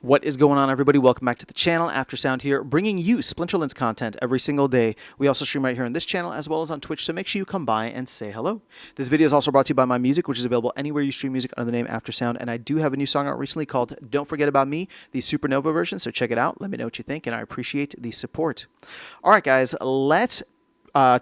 What is going on, everybody? Welcome back to the channel. Aftersound here, bringing you Splinterlands content every single day. We also stream right here on this channel as well as on Twitch, so make sure you come by and say hello. This video is also brought to you by my music, which is available anywhere you stream music under the name Aftersound, and I do have a new song out recently called Don't Forget About Me, the Supernova version, so check it out. Let me know what you think, and I appreciate the support. All right, guys, let's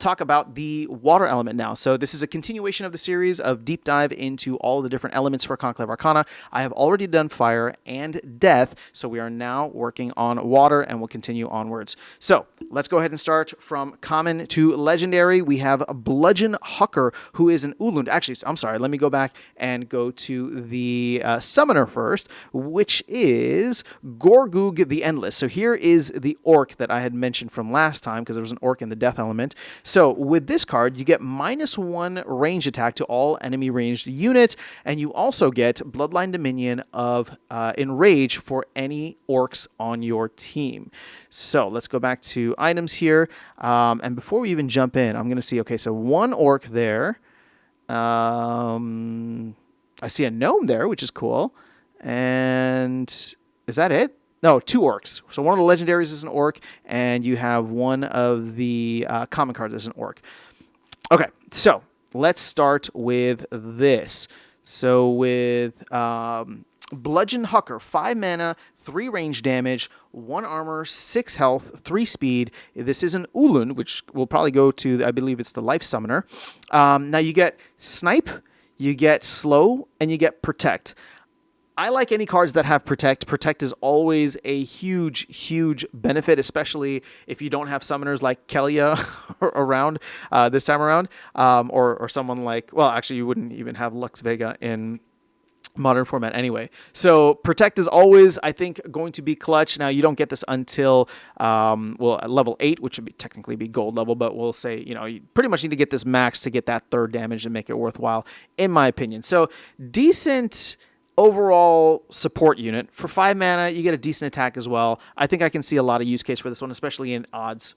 talk about the water element now. So this is a continuation of the series of deep dive into all the different elements for Conclave Arcana. I have already done fire and death, so we are now working on water and we'll continue onwards. So let's go ahead and start from common to legendary. We have Bludgeon Hucker, who is an Ulund. Actually, I'm sorry, let me go back and go to the summoner first, which is Gorgug the Endless. So here is the orc that I had mentioned from last time, because there was an orc in the death element. So with this card, you get -1 range attack to all enemy ranged units, and you also get Bloodline Dominion of Enrage for any orcs on your team. So let's go back to items here, and before we even jump in, I'm going to see, okay, so one orc there. I see a gnome there, which is cool, and is that it? No, 2 orcs. So one of the legendaries is an orc, and you have one of the common cards as an orc. Okay, so let's start with this. So with Bludgeon Hucker, 5 mana, 3 range damage, 1 armor, 6 health, 3 speed. This is an Ulund, which will probably go to, I believe it's the Life Summoner. Now you get Snipe, you get Slow, and you get Protect. I like any cards that have Protect. Protect is always a huge, huge benefit, especially if you don't have summoners like Kelia around this time around, or someone like, well, actually, you wouldn't even have Lux Vega in modern format anyway. So Protect is always, I think, going to be clutch. Now, you don't get this until, well, at level 8, which would be technically be gold level, but we'll say, you know, you pretty much need to get this max to get that 3rd damage and make it worthwhile, in my opinion. So decent overall support unit. For 5 mana, you get a decent attack as well. I think I can see a lot of use case for this one, especially in odds.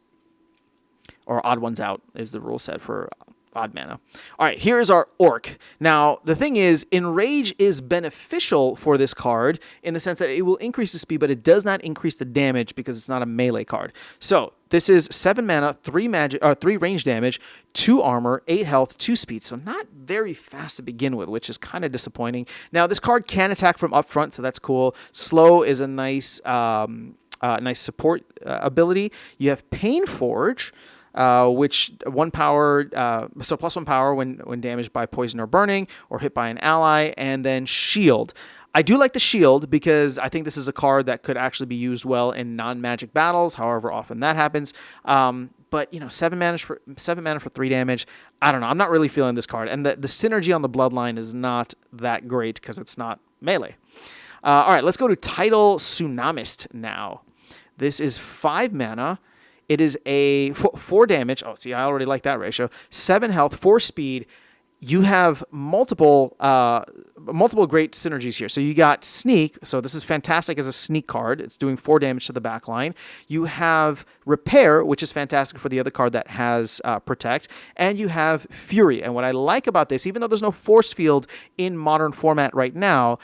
Or odd ones out is the rule set for odd mana. All right, here's our orc. Now, the thing is, Enrage is beneficial for this card in the sense that it will increase the speed, but it does not increase the damage because it's not a melee card. So this is 7 mana, 3 range damage, 2 armor, 8 health, 2 speed. So not very fast to begin with, which is kind of disappointing. Now, this card can attack from up front, so that's cool. Slow is a nice, nice support ability. You have Pain Forge, which 1 power, so +1 power when damaged by poison or burning or hit by an ally, and then Shield. I do like the Shield because I think this is a card that could actually be used well in non-magic battles, however often that happens. But, you know, 7 mana for 3 damage, I don't know. I'm not really feeling this card. And the synergy on the Bloodline is not that great because it's not melee. All right, let's go to Tidal Tsunamist now. This is 5 mana. It is a 4 damage. Oh, see, I already like that ratio. 7 health, 4 speed. You have multiple great synergies here. So you got Sneak. So this is fantastic as a sneak card. It's doing 4 damage to the back line. You have Repair, which is fantastic for the other card that has Protect. And you have Fury. And what I like about this, even though there's no force field in modern format right now,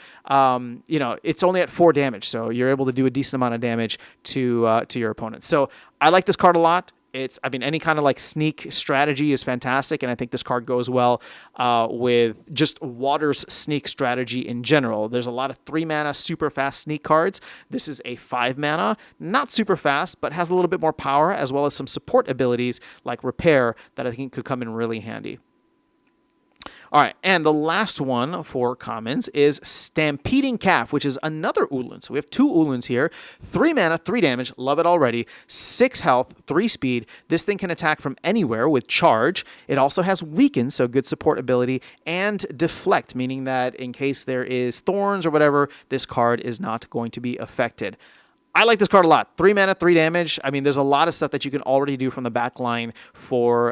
you know, it's only at 4 damage. So you're able to do a decent amount of damage to your opponent. So I like this card a lot. I mean, any kind of like sneak strategy is fantastic, and I think this card goes well with just Water's sneak strategy in general. There's a lot of 3 mana super fast sneak cards. This is a 5 mana, not super fast, but has a little bit more power, as well as some support abilities like Repair that I think could come in really handy. All right, and the last one for commons is Stampeding Calf, which is another Ulund. So we have 2 Ulunds here. 3 mana, 3 damage, love it already. 6 health, 3 speed. This thing can attack from anywhere with Charge. It also has Weaken, so good support ability, and Deflect, meaning that in case there is thorns or whatever, this card is not going to be affected. I like this card a lot. 3 mana, 3 damage. I mean, there's a lot of stuff that you can already do from the back line for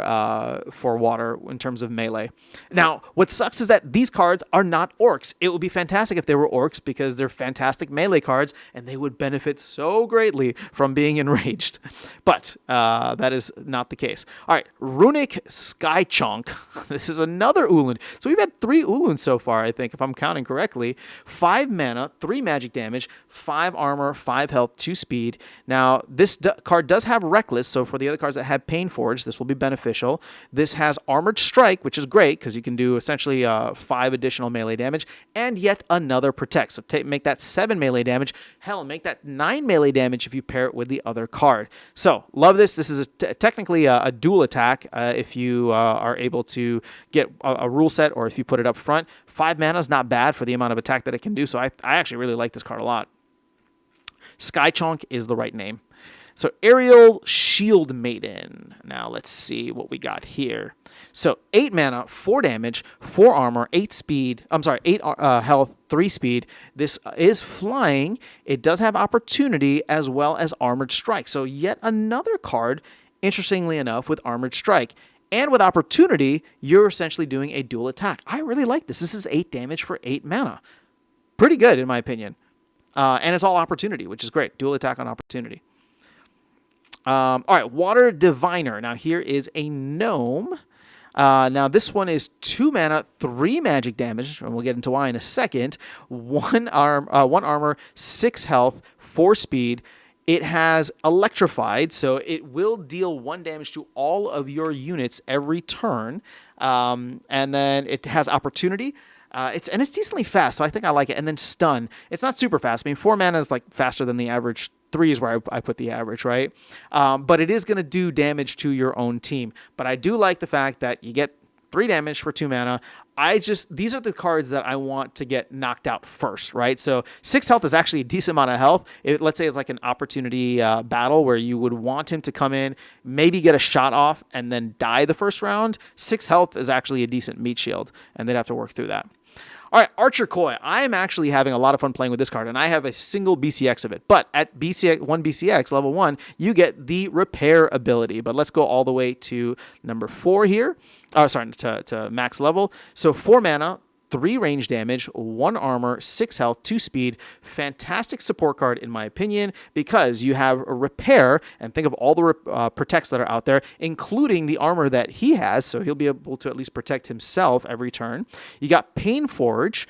water in terms of melee. Now, what sucks is that these cards are not orcs. It would be fantastic if they were orcs because they're fantastic melee cards and they would benefit so greatly from being enraged. But that is not the case. All right, Runic Skychonk. This is another Ulun. So we've had 3 Uluns so far, I think, if I'm counting correctly. 5 mana, 3 magic damage, 5 armor, 5 health, 2 speed. Now, this card does have Reckless, so for the other cards that have Pain Forge, this will be beneficial. This has Armored Strike, which is great because you can do essentially 5 additional melee damage, and yet another Protect. So make that 7 melee damage. Hell, make that 9 melee damage if you pair it with the other card. So, love this. This is technically a dual attack if you are able to get a rule set or if you put it up front. 5 mana is not bad for the amount of attack that it can do, so I actually really like this card a lot. Skychonk is the right name. So Aerial Shield Maiden. Now let's see what we got here. So 8 mana, 4 damage, 4 armor, 8 speed. 8 health, 3 speed. This is flying. It does have opportunity as well as Armored Strike. So yet another card, interestingly enough, with Armored Strike. And with opportunity, you're essentially doing a dual attack. I really like this. This is 8 damage for 8 mana. Pretty good, in my opinion. And it's all opportunity, which is great. Dual attack on opportunity. All right, Water Diviner. Now, here is a gnome. Now, this one is 2 mana, 3 magic damage, and we'll get into why in a second. 1 armor, 6 health, 4 speed. It has Electrified, so it will deal 1 damage to all of your units every turn. And then it has Opportunity. It's decently fast, so I think I like it. And then Stun. It's not super fast. I mean, 4 mana is like faster than the average. 3 is where I put the average, right? But it is going to do damage to your own team. But I do like the fact that you get 3 damage for 2 mana. These are the cards that I want to get knocked out first, right? So 6 health is actually a decent amount of health. Let's say it's like an opportunity battle where you would want him to come in, maybe get a shot off, and then die the first round. 6 health is actually a decent meat shield, and they'd have to work through that. All right, Archer Koi. I am actually having a lot of fun playing with this card, and I have a single BCX of it. But at 1 BCX, level 1, you get the Repair ability. But let's go all the way to number 4 here. To max level. So 4 mana, 3 range damage, 1 armor, 6 health, 2 speed. Fantastic support card, in my opinion, because you have a repair, and think of all the protects that are out there, including the armor that he has, so he'll be able to at least protect himself every turn. You got Pain Forge,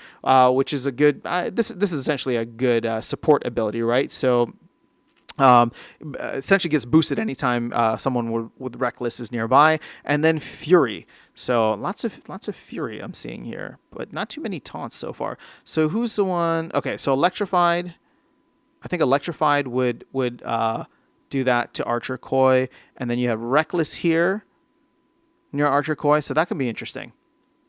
which is a good, this is essentially a good support ability, right? So essentially gets boosted anytime someone with Reckless is nearby, and then Fury. So lots of Fury I'm seeing here, but not too many taunts so far. So who's the one? Okay, so Electrified. I think Electrified would do that to Archer Koi, and then you have Reckless here near Archer Koi. So that could be interesting.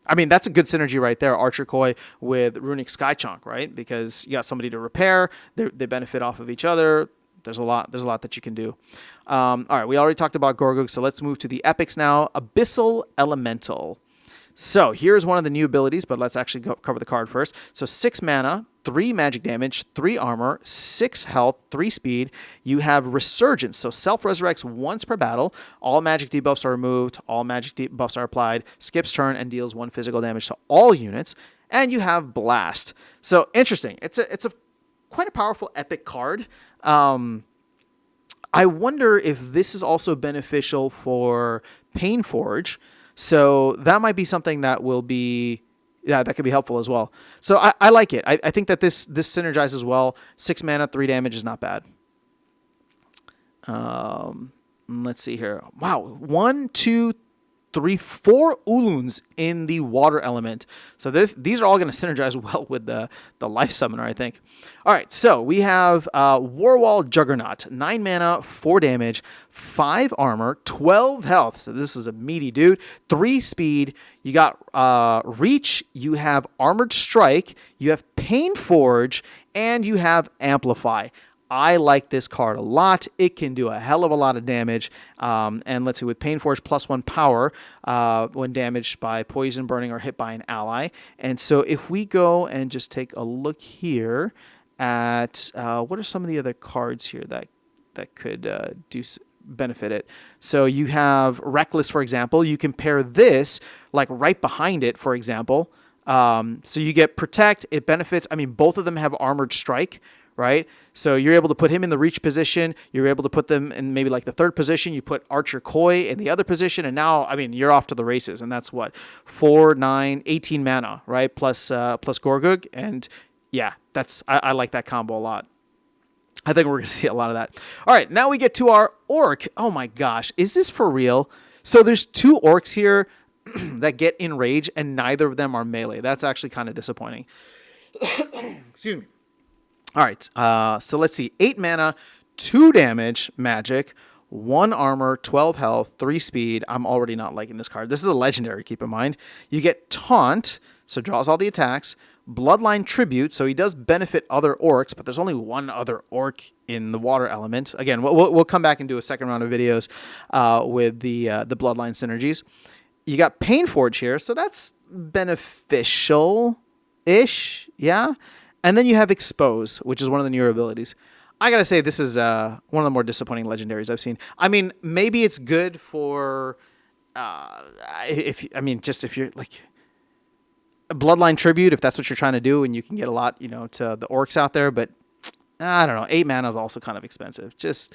I mean, that's a good synergy right there, Archer Koi with Runic Skychonk, right? Because you got somebody to repair. They benefit off of each other. There's a lot that you can do. All right, we already talked about Gorgug, so let's move to the epics now. Abyssal Elemental. So here's one of the new abilities, but let's actually cover the card first. So 6 mana, 3 magic damage, 3 armor, 6 health, 3 speed. You have Resurgence, so self-resurrects once per battle. All magic debuffs are removed. All magic debuffs are applied. Skips turn and deals 1 physical damage to all units. And you have Blast. So interesting. It's a quite a powerful epic card. I wonder if this is also beneficial for Pain Forge. So that might be something that will be, that could be helpful as well. So I like it. I think that this synergizes well. 6 mana, 3 damage is not bad. Let's see here. Wow. 1, 2, 3, 4 Uluns in the water element. So these are all going to synergize well with the life summoner, I think. All right, so we have Warwall Juggernaut, 9 mana, 4 damage, 5 armor, 12 health. So this is a meaty dude. 3 speed. You got Reach. You have Armored Strike. You have Pain Forge, and you have Amplify. I like this card a lot. It can do a hell of a lot of damage. And let's see, with Pain Forge +1 power when damaged by poison, burning, or hit by an ally. And so if we go and just take a look here at what are some of the other cards here that could benefit it. So you have Reckless, for example. You can pair this like right behind it, for example. So you get Protect. It benefits. I mean, both of them have Armored Strike, right? So you're able to put him in the reach position. You're able to put them in maybe like the third position. You put Archer Koi in the other position. And now, I mean, you're off to the races. And that's what? 4, 9, 18 mana, right? Plus Gorgug. And yeah, I like that combo a lot. I think we're going to see a lot of that. All right, now we get to our Orc. Oh my gosh, is this for real? So there's 2 Orcs here that get Enrage, and neither of them are melee. That's actually kind of disappointing. Excuse me. All right, so let's see. 8 mana, 2 damage, magic, 1 armor, 12 health, 3 speed. I'm already not liking this card. This is a legendary, keep in mind. You get Taunt, so draws all the attacks. Bloodline Tribute, so he does benefit other orcs, but there's only one other orc in the water element. Again, we'll come back and do a second round of videos with the Bloodline synergies. You got Painforge here, so that's beneficial-ish, yeah? And then you have Expose, which is one of the newer abilities. I gotta say, this is one of the more disappointing legendaries I've seen. I mean, maybe it's good for, if you're, like, Bloodline Tribute, if that's what you're trying to do, and you can get a lot, to the orcs out there, but I don't know. 8 mana is also kind of expensive. Just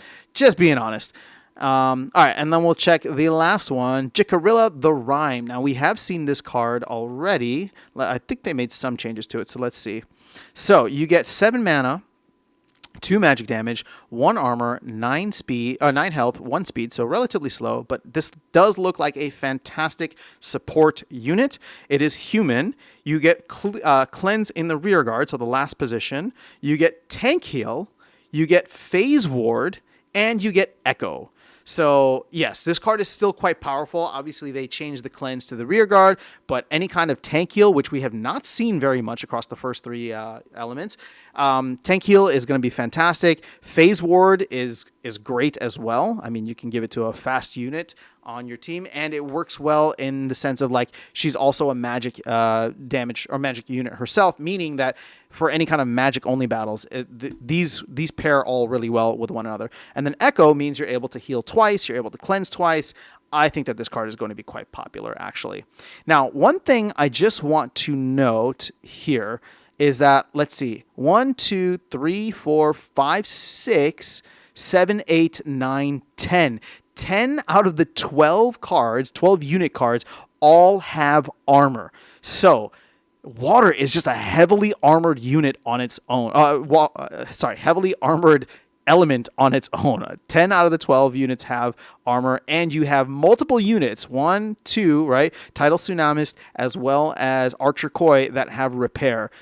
being honest. All right, and then we'll check the last one, Jikarilla the Rhyme. Now, we have seen this card already. I think they made some changes to it, so let's see. So, you get 7 mana, 2 magic damage, 1 armor, 9 health, 1 speed, so relatively slow, but this does look like a fantastic support unit. It is human. You get Cleanse in the rear guard, so the last position. You get Tank Heal, you get Phase Ward, and you get Echo. So, yes, this card is still quite powerful. Obviously, they changed the Cleanse to the rear guard, but any kind of tank heal, which we have not seen very much across the first 3 elements, tank heal is going to be fantastic. Phase Ward is great as well. I mean, you can give it to a fast unit on your team, and it works well in the sense of, like, she's also a magic damage or magic unit herself, meaning that for any kind of magic-only battles, these pair all really well with one another. And then Echo means you're able to heal twice, you're able to cleanse twice. I think that this card is going to be quite popular, actually. Now, one thing I just want to note here is that, let's see, 1, 2, 3, 4, 5, 6, 7, 8, 9, 10. 10 out of the 12 cards, 12 unit cards, all have armor. So, water is just a heavily armored unit on its own. Heavily armored element on its own. 10 out of the 12 units have armor, and you have multiple units, 1, 2, right? Tidal Tsunamist, as well as Archer Koi, that have repair.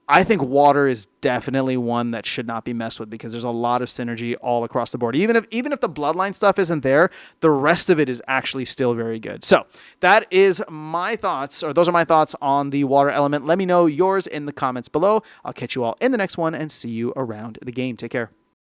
I think water is definitely one that should not be messed with because there's a lot of synergy all across the board. Even if the bloodline stuff isn't there, the rest of it is actually still very good. So that is my thoughts, or those are my thoughts on the water element. Let me know yours in the comments below. I'll catch you all in the next one and see you around the game. Take care.